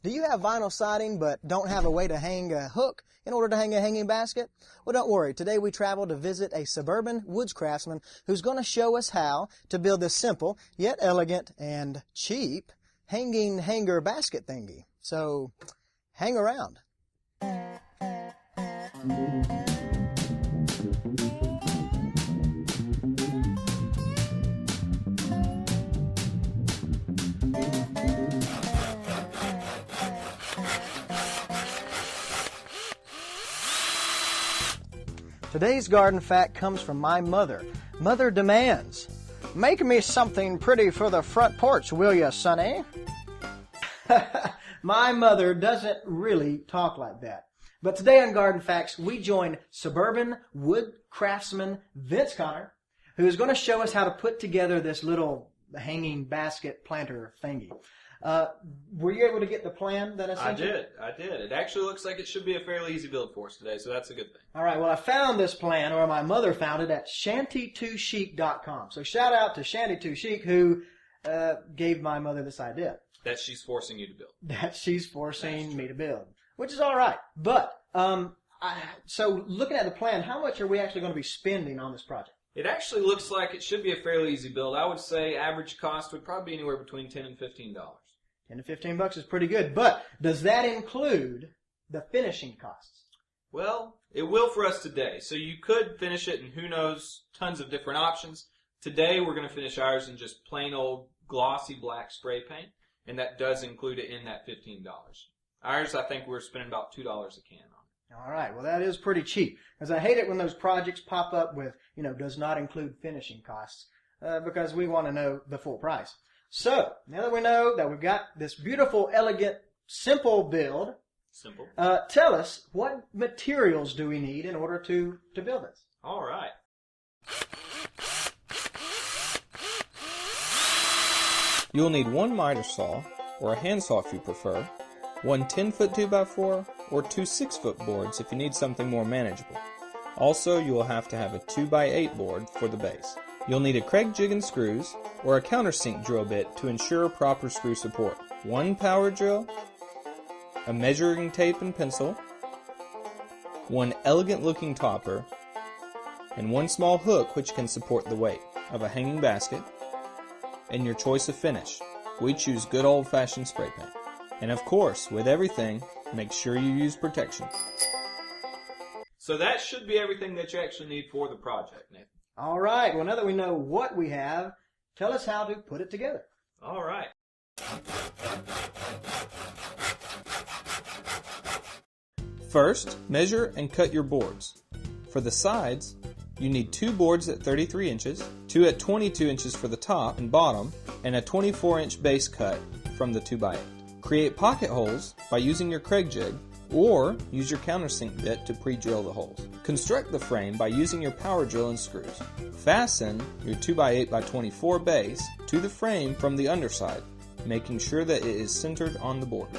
Do you have vinyl siding but don't have a way to hang a hook in order to hang a hanging basket? Well, don't worry. Today we travel to visit a suburban woods craftsman who's going to show us how to build this simple yet elegant and cheap hanging hanger basket thingy. So, hang around. Today's garden fact comes from my mother. Mother demands, "Make me something pretty for the front porch, will ya, sonny?" My mother doesn't really talk like that. But today on Garden Facts, we join suburban wood craftsman Vince Connor, who is going to show us how to put together this little hanging basket planter thingy. Were you able to get the plan that I sent you? I did. It actually looks like it should be a fairly easy build for us today, so that's a good thing. All right, well, I found this plan, or my mother found it, at shanty2chic.com. So shout out to Shanty2Chic, who gave my mother this idea. That she's forcing you to build. That she's forcing me to build, which is all right. But, so looking at the plan, how much are we actually going to be spending on this project? It actually looks like it should be a fairly easy build. I would say average cost would probably be anywhere between $10 and $15. $10 to $15 is pretty good, but does that include the finishing costs? Well, it will for us today. So you could finish it in, who knows, tons of different options. Today we're going to finish ours in just plain old glossy black spray paint, and that does include it in that $15. Ours, I think we're spending about $2 a can on it. All right, well, that is pretty cheap, because I hate it when those projects pop up with, does not include finishing costs, because we want to know the full price. So, now that we know that we've got this beautiful, elegant, simple build, tell us, what materials do we need in order to build this? All right. You'll need one miter saw, or a handsaw if you prefer, one 10-foot 2x4, or two 6-foot boards if you need something more manageable. Also, you will have to have a 2x8 board for the base. You'll need a Kreg jig and screws, or a countersink drill bit to ensure proper screw support, one power drill, a measuring tape and pencil, one elegant looking topper, and one small hook which can support the weight of a hanging basket, and your choice of finish. We choose good old-fashioned spray paint. And of course, with everything, make sure you use protection. So that should be everything that you actually need for the project, Nathan. All right, well, now that we know what we have, tell us how to put it together. All right. First, measure and cut your boards. For the sides, you need two boards at 33 inches, two at 22 inches for the top and bottom, and a 24-inch base cut from the 2x8. Create pocket holes by using your Kreg jig, or use your countersink bit to pre-drill the holes. Construct the frame by using your power drill and screws. Fasten your 2x8x24 base to the frame from the underside, making sure that it is centered on the board.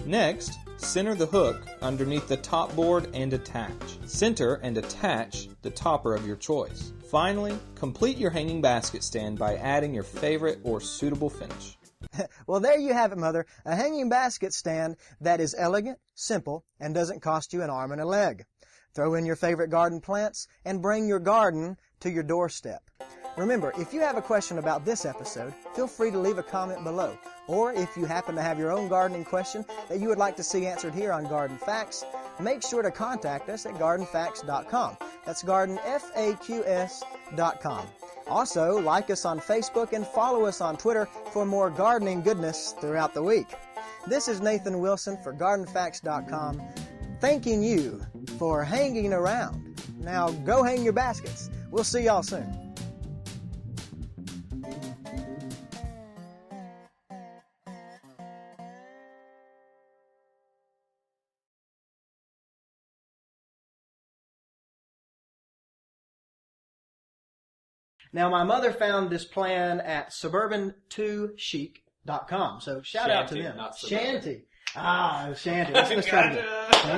Next, center the hook underneath the top board and attach. Center and attach the topper of your choice. Finally, complete your hanging basket stand by adding your favorite or suitable finish. Well, there you have it, Mother. A hanging basket stand that is elegant, simple, and doesn't cost you an arm and a leg. Throw in your favorite garden plants and bring your garden to your doorstep. Remember, if you have a question about this episode, feel free to leave a comment below. Or if you happen to have your own gardening question that you would like to see answered here on Garden Facts, make sure to contact us at gardenfacts.com. That's gardenFAQs.com. Also, like us on Facebook and follow us on Twitter for more gardening goodness throughout the week. This is Nathan Wilson for gardenfacts.com, thanking you for hanging around. Now go hang your baskets. We'll see y'all soon. Now, my mother found this plan at suburban2chic.com, so shout out to them. Not Shanty. Shanty. Let's try to get it.